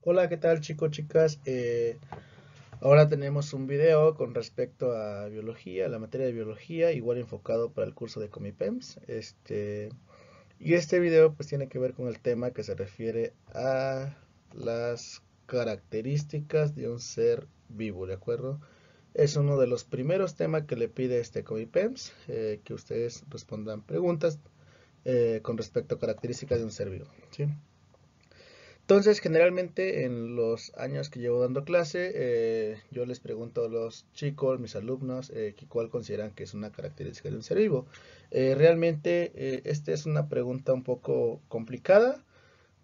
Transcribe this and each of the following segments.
Hola, ¿qué tal chicos, chicas? Ahora tenemos un video con respecto a biología, la materia de biología, igual enfocado para el curso de Comipems. Y este video pues tiene que ver con el tema que se refiere a las características de un ser vivo, ¿de acuerdo? Es uno de los primeros temas que le pide este Comipems, que ustedes respondan preguntas con respecto a características de un ser vivo, ¿sí? Entonces, generalmente en los años que llevo dando clase, yo les pregunto a los chicos, mis alumnos, que cuál consideran que es una característica de un ser vivo. Realmente, esta es una pregunta un poco complicada,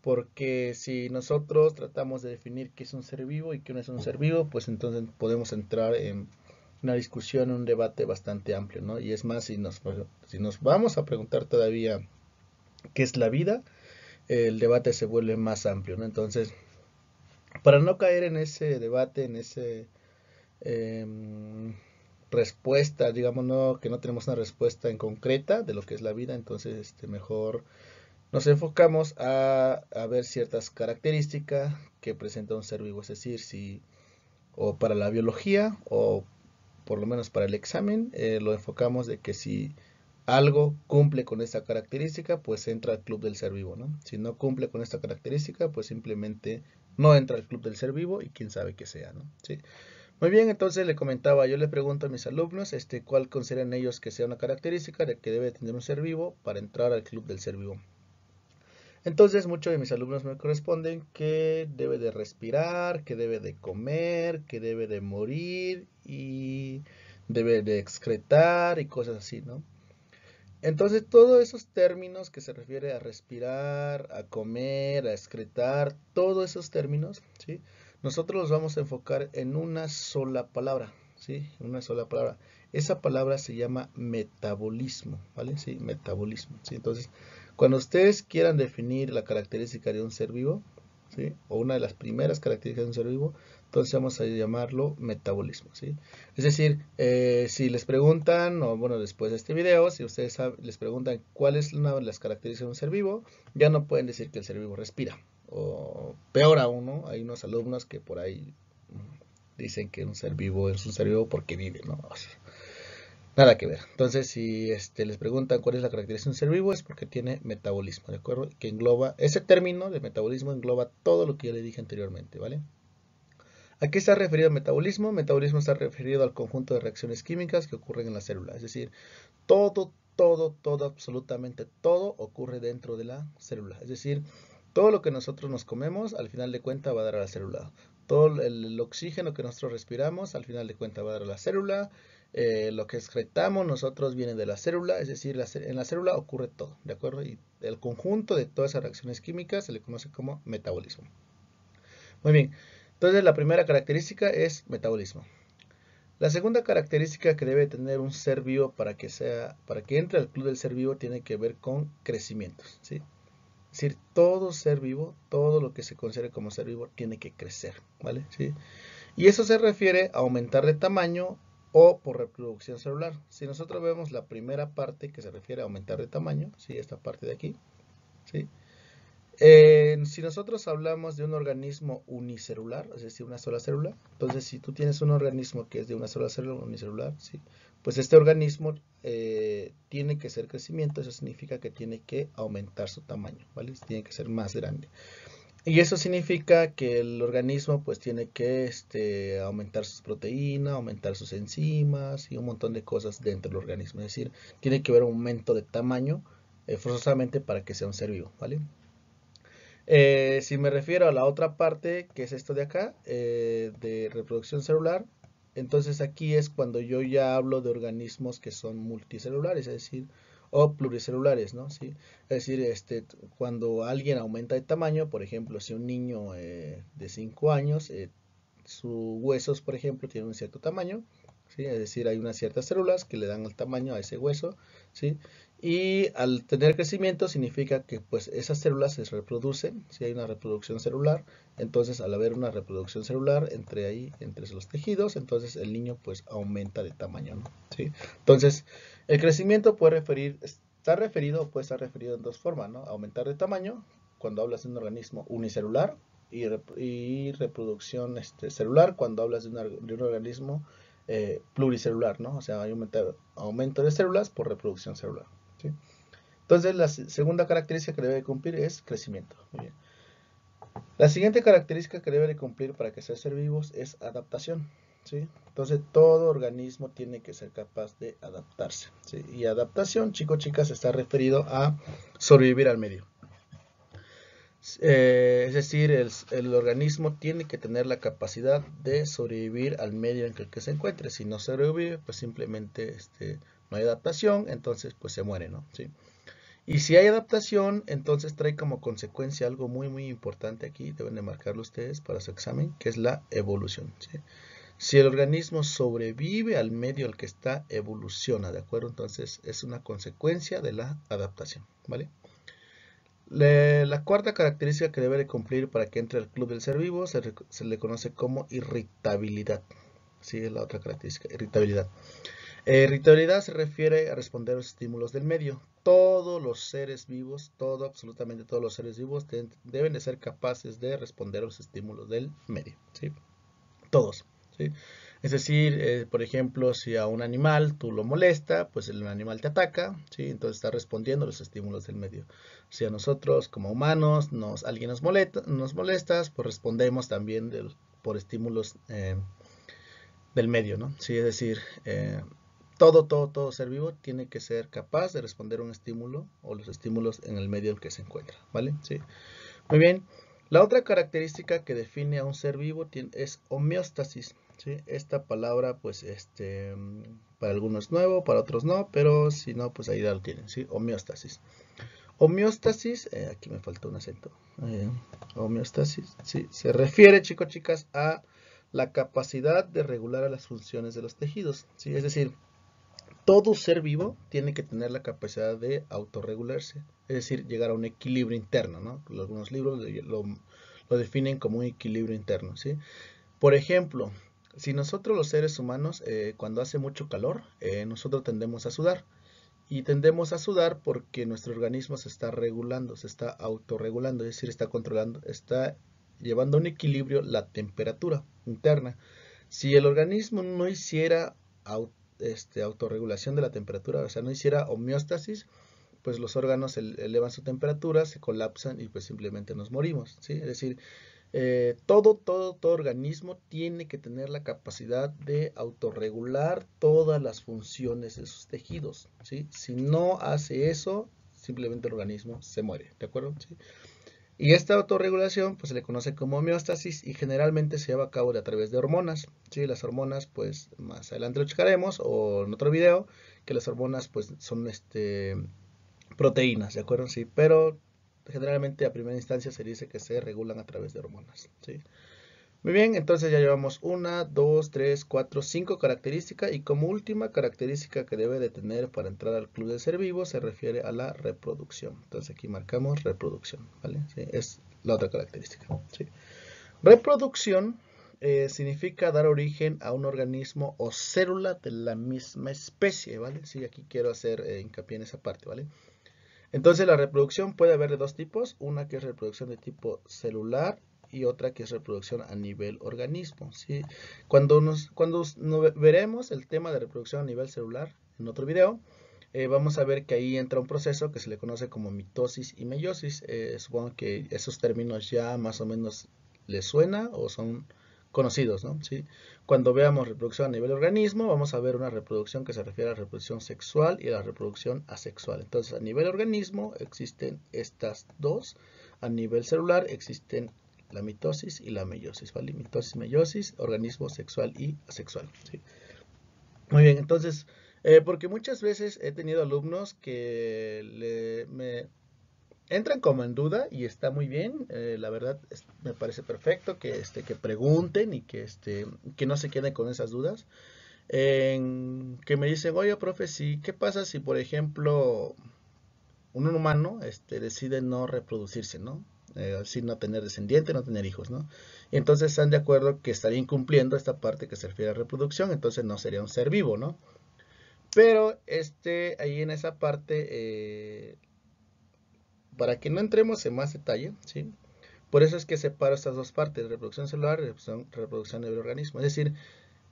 porque si nosotros tratamos de definir qué es un ser vivo y qué no es un ser vivo, pues entonces podemos entrar en una discusión, un debate bastante amplio, ¿no? Y es más, si nos vamos a preguntar todavía qué es la vida, el debate se vuelve más amplio, ¿no? Entonces, para no caer en ese debate, en ese eh, respuesta, digamos, no, que no tenemos una respuesta en concreta de lo que es la vida, entonces mejor nos enfocamos a ver ciertas características que presenta un ser vivo, es decir, si o para la biología o por lo menos para el examen, lo enfocamos de que si algo cumple con esta característica, pues entra al club del ser vivo, ¿no? Si no cumple con esta característica, pues simplemente no entra al club del ser vivo y quién sabe qué sea, ¿no? Sí. Muy bien, entonces le comentaba, yo le pregunto a mis alumnos, cuál consideran ellos que sea una característica de que debe tener un ser vivo para entrar al club del ser vivo. Entonces muchos de mis alumnos me corresponden que debe de respirar, que debe de comer, que debe de morir y debe de excretar y cosas así, ¿no? Entonces todos esos términos que se refiere a respirar, a comer, a excretar, todos esos términos, ¿sí? Nosotros los vamos a enfocar en una sola palabra, ¿sí? En una sola palabra. Esa palabra se llama metabolismo, ¿vale? Sí, metabolismo, ¿sí? Entonces, cuando ustedes quieran definir la característica de un ser vivo, ¿sí? O una de las primeras características de un ser vivo, entonces vamos a llamarlo metabolismo, ¿sí? Es decir, si les preguntan, o bueno, después de este video, si ustedes les preguntan cuál es una de las características de un ser vivo, ya no pueden decir que el ser vivo respira. O peor aún, ¿no? Hay unos alumnos que por ahí dicen que un ser vivo es un ser vivo porque vive, ¿no? O sea, nada que ver. Entonces, si les preguntan cuál es la característica de un ser vivo, es porque tiene metabolismo, ¿de acuerdo? Que engloba, ese término de metabolismo engloba todo lo que ya le dije anteriormente, ¿vale? ¿A qué está referido el metabolismo? Metabolismo está referido al conjunto de reacciones químicas que ocurren en la célula. Es decir, todo, absolutamente todo ocurre dentro de la célula. Es decir, todo lo que nosotros nos comemos, al final de cuentas va a dar a la célula. Todo el oxígeno que nosotros respiramos, al final de cuentas va a dar a la célula. Lo que excretamos nosotros viene de la célula, es decir, en la célula ocurre todo, ¿de acuerdo? Y el conjunto de todas esas reacciones químicas se le conoce como metabolismo. Muy bien, entonces la primera característica es metabolismo. La segunda característica que debe tener un ser vivo para que entre al club del ser vivo tiene que ver con crecimientos, ¿sí? Es decir, todo ser vivo, todo lo que se considere como ser vivo tiene que crecer, ¿vale? ¿Sí? Y eso se refiere a aumentar de tamaño o por reproducción celular. Si nosotros vemos la primera parte que se refiere a aumentar de tamaño, ¿sí? Esta parte de aquí, ¿sí? Si nosotros hablamos de un organismo unicelular, es decir, una sola célula, entonces si tú tienes un organismo que es de una sola célula unicelular, ¿sí? Pues este organismo tiene que ser crecimiento, eso significa que tiene que aumentar su tamaño, ¿vale? Tiene que ser más grande. Y eso significa que el organismo pues tiene que aumentar sus proteínas, aumentar sus enzimas y un montón de cosas dentro del organismo. Es decir, tiene que haber un aumento de tamaño forzosamente para que sea un ser vivo, ¿vale? Si me refiero a la otra parte, que es esto de acá, de reproducción celular, entonces aquí es cuando yo ya hablo de organismos que son multicelulares, es decir, o pluricelulares, ¿no? ¿Sí? Es decir, cuando alguien aumenta de tamaño, por ejemplo, si un niño de 5 años, sus huesos, por ejemplo, tienen un cierto tamaño, ¿sí? Es decir, hay unas ciertas células que le dan el tamaño a ese hueso, ¿sí? Y al tener crecimiento significa que pues esas células se reproducen, si hay una reproducción celular, entonces al haber una reproducción celular entre los tejidos, entonces el niño pues aumenta de tamaño, ¿no? ¿Sí? Entonces, el crecimiento está referido o puede estar referido en dos formas, ¿no? Aumentar de tamaño, cuando hablas de un organismo unicelular, y reproducción celular cuando hablas de un organismo pluricelular, ¿no? O sea, hay aumento de células por reproducción celular, ¿sí? Entonces, la segunda característica que debe cumplir es crecimiento. Muy bien. La siguiente característica que debe de cumplir para que sea ser vivos es adaptación, ¿sí? Entonces, todo organismo tiene que ser capaz de adaptarse, ¿sí? Y adaptación, chicos, chicas, está referido a sobrevivir al medio. Es decir, el organismo tiene que tener la capacidad de sobrevivir al medio en el que se encuentre. Si no sobrevive, pues simplemente no hay adaptación, entonces pues se muere, ¿no? ¿Sí? Y si hay adaptación, entonces trae como consecuencia algo muy muy importante aquí, deben de marcarlo ustedes para su examen, que es la evolución, ¿sí? Si el organismo sobrevive al medio al que está, evoluciona, ¿de acuerdo? Entonces es una consecuencia de la adaptación, ¿vale? La cuarta característica que debe de cumplir para que entre al club del ser vivo se le conoce como irritabilidad. Sí, es la otra característica, irritabilidad. Irritabilidad se refiere a responder a los estímulos del medio. Todos los seres vivos, absolutamente todos los seres vivos deben de ser capaces de responder a los estímulos del medio, ¿sí? Todos, ¿sí? Es decir, por ejemplo, si a un animal tú lo molesta, pues el animal te ataca, ¿sí? Entonces está respondiendo a los estímulos del medio. Si a nosotros como humanos alguien nos molesta, pues respondemos también por estímulos del medio, ¿no? Sí, es decir, todo ser vivo tiene que ser capaz de responder a un estímulo o los estímulos en el medio en que se encuentra, ¿vale? Sí. Muy bien. La otra característica que define a un ser vivo es homeostasis, ¿sí? Esta palabra, pues, para algunos es nuevo, para otros no, pero si no, pues ahí ya lo tienen, ¿sí? Homeostasis. Homeostasis, aquí me faltó un acento. Homeostasis, sí, se refiere, chicos, chicas, a la capacidad de regular a las funciones de los tejidos, ¿sí? Es decir, todo ser vivo tiene que tener la capacidad de autorregularse, es decir, llegar a un equilibrio interno, ¿no? Algunos libros lo definen como un equilibrio interno, ¿sí? Por ejemplo, si nosotros los seres humanos, cuando hace mucho calor, nosotros tendemos a sudar. Y tendemos a sudar porque nuestro organismo se está regulando, se está autorregulando, es decir, está controlando, está llevando a un equilibrio la temperatura interna. Si el organismo no hiciera autorregulación de la temperatura, o sea, no hiciera homeostasis, pues los órganos elevan su temperatura, se colapsan y pues simplemente nos morimos, ¿sí? Es decir, todo organismo tiene que tener la capacidad de autorregular todas las funciones de sus tejidos, ¿sí? Si no hace eso, simplemente el organismo se muere, ¿de acuerdo? ¿Sí? Y esta autorregulación pues se le conoce como homeostasis y generalmente se lleva a cabo a través de hormonas, ¿sí? Las hormonas pues más adelante lo checaremos o en otro video que las hormonas pues son proteínas, ¿de acuerdo? Sí, pero generalmente a primera instancia se dice que se regulan a través de hormonas, ¿sí? Muy bien, entonces ya llevamos 1, 2, 3, 4, 5 características y como última característica que debe de tener para entrar al club de ser vivo se refiere a la reproducción. Entonces aquí marcamos reproducción, ¿vale? Sí, es la otra característica, ¿sí? Reproducción significa dar origen a un organismo o célula de la misma especie, ¿vale? Sí, aquí quiero hacer hincapié en esa parte, ¿vale? Entonces la reproducción puede haber de dos tipos, una que es reproducción de tipo celular y otra que es reproducción a nivel organismo, ¿sí? Cuando veremos el tema de reproducción a nivel celular en otro video, vamos a ver que ahí entra un proceso que se le conoce como mitosis y meiosis. Supongo que esos términos ya más o menos les suena o son conocidos, ¿no? ¿Sí? Cuando veamos reproducción a nivel organismo, vamos a ver una reproducción que se refiere a la reproducción sexual y a la reproducción asexual. Entonces, a nivel organismo existen estas dos. A nivel celular existen la mitosis y la meiosis, ¿vale? Mitosis, meiosis, organismo sexual y asexual, ¿sí? Muy bien, entonces, porque muchas veces he tenido alumnos que me entran como en duda y está muy bien, la verdad me parece perfecto que pregunten y que no se queden con esas dudas. Que me dicen, oye, profe, sí, ¿qué pasa si, por ejemplo, un humano decide no reproducirse, ¿no? Así no tener descendiente, no tener hijos, ¿no? Y entonces están de acuerdo que estaría incumpliendo esta parte que se refiere a reproducción, entonces no sería un ser vivo, ¿no? Pero ahí en esa parte, para que no entremos en más detalle, ¿sí? Por eso es que separo estas dos partes, reproducción celular y reproducción del organismo. Es decir,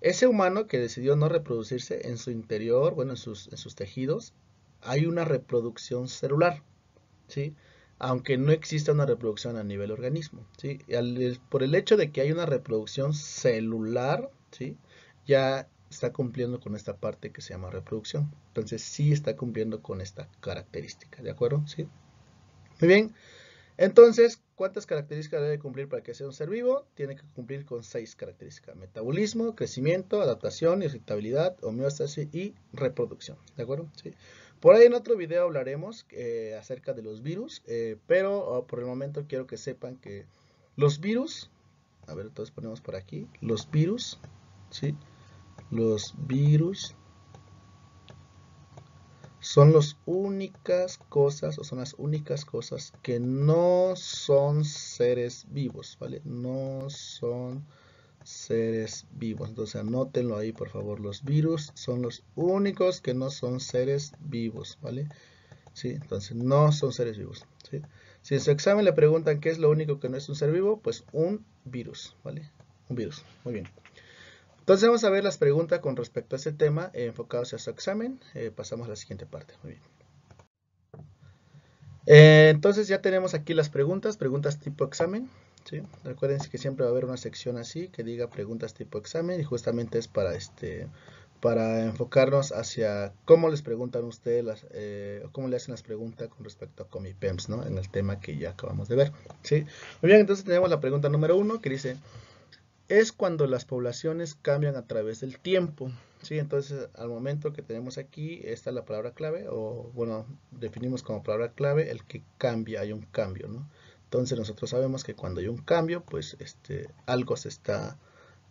ese humano que decidió no reproducirse, en su interior, bueno, en sus tejidos, hay una reproducción celular, ¿sí? Aunque no exista una reproducción a nivel organismo, ¿sí? Por el hecho de que hay una reproducción celular, ¿sí? Ya está cumpliendo con esta parte que se llama reproducción. Entonces sí está cumpliendo con esta característica, ¿de acuerdo? ¿Sí? Muy bien. Entonces, ¿cuántas características debe cumplir para que sea un ser vivo? Tiene que cumplir con 6 características: metabolismo, crecimiento, adaptación, irritabilidad, homeostasis y reproducción. ¿De acuerdo? Sí. Por ahí en otro video hablaremos acerca de los virus, pero por el momento quiero que sepan que los virus, a ver, entonces ponemos por aquí, los virus, ¿sí? Los virus son las únicas cosas, o son las únicas cosas que no son seres vivos, ¿vale? No son seres vivos. Entonces anótenlo ahí, por favor. Los virus son los únicos que no son seres vivos, ¿vale? Sí, entonces no son seres vivos, ¿sí? Si en su examen le preguntan qué es lo único que no es un ser vivo, pues un virus, ¿vale? Un virus, muy bien. Entonces vamos a ver las preguntas con respecto a ese tema enfocados a su examen. Pasamos a la siguiente parte. Muy bien. Entonces ya tenemos aquí las preguntas tipo examen, ¿sí? Recuerden que siempre va a haber una sección así que diga preguntas tipo examen, y justamente es para enfocarnos hacia cómo les preguntan ustedes, o cómo le hacen las preguntas con respecto a Comipems, ¿no? En el tema que ya acabamos de ver, ¿sí? Muy bien, entonces tenemos la pregunta número 1 que dice: es cuando las poblaciones cambian a través del tiempo, ¿sí? Entonces, al momento que tenemos aquí, esta es la palabra clave, o bueno, definimos como palabra clave el que cambia, hay un cambio, ¿no? Entonces, nosotros sabemos que cuando hay un cambio, pues algo se está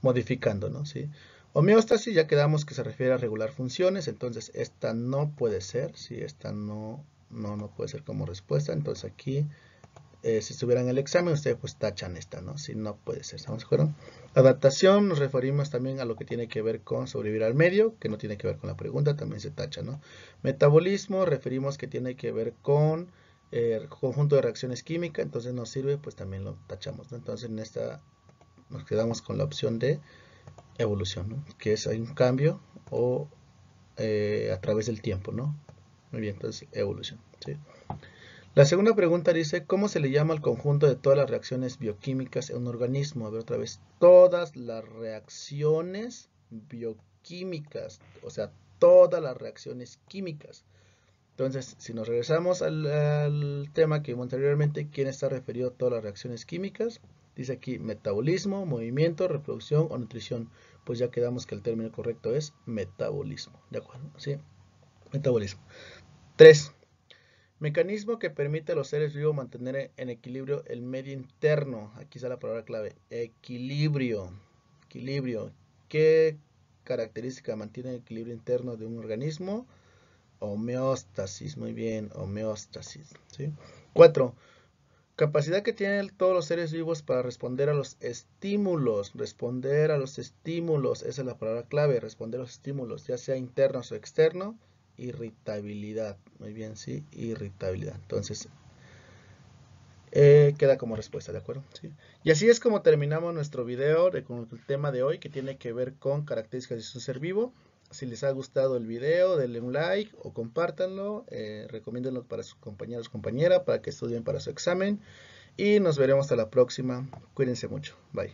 modificando, ¿no? ¿Sí? Homeostasis, ya quedamos que se refiere a regular funciones, entonces esta no puede ser, ¿sí? Esta no puede ser como respuesta, entonces aquí si estuviera en el examen, ustedes pues tachan esta, ¿no? Si no puede ser, ¿estamos de acuerdo? Adaptación, nos referimos también a lo que tiene que ver con sobrevivir al medio, que no tiene que ver con la pregunta, también se tacha, ¿no? Metabolismo, referimos que tiene que ver con conjunto de reacciones químicas, entonces nos sirve, pues también lo tachamos, ¿no? Entonces en esta nos quedamos con la opción de evolución, ¿no? Que es hay un cambio o a través del tiempo, ¿no? Muy bien, entonces evolución, ¿sí? La segunda pregunta dice: ¿cómo se le llama al conjunto de todas las reacciones bioquímicas en un organismo? A ver otra vez, todas las reacciones bioquímicas, o sea, todas las reacciones químicas. Entonces, si nos regresamos al tema que vimos anteriormente, ¿quién está referido a todas las reacciones químicas? Dice aquí metabolismo, movimiento, reproducción o nutrición. Pues ya quedamos que el término correcto es metabolismo. ¿De acuerdo? ¿Sí? Metabolismo. 3. Mecanismo que permite a los seres vivos mantener en equilibrio el medio interno. Aquí está la palabra clave. Equilibrio. Equilibrio. ¿Qué característica mantiene el equilibrio interno de un organismo? Homeostasis. Muy bien, homeostasis. ¿Sí? 4. Capacidad que tienen todos los seres vivos para responder a los estímulos. Responder a los estímulos. Esa es la palabra clave. Responder a los estímulos, ya sea internos o externos. Irritabilidad. Muy bien, sí, irritabilidad. Entonces, queda como respuesta, ¿de acuerdo? ¿Sí? Y así es como terminamos nuestro video con el tema de hoy, que tiene que ver con características de un ser vivo. Si les ha gustado el video, denle un like o compártanlo, recomiéndenlo para sus compañeros o compañeras, para que estudien para su examen. Y nos veremos hasta la próxima. Cuídense mucho. Bye.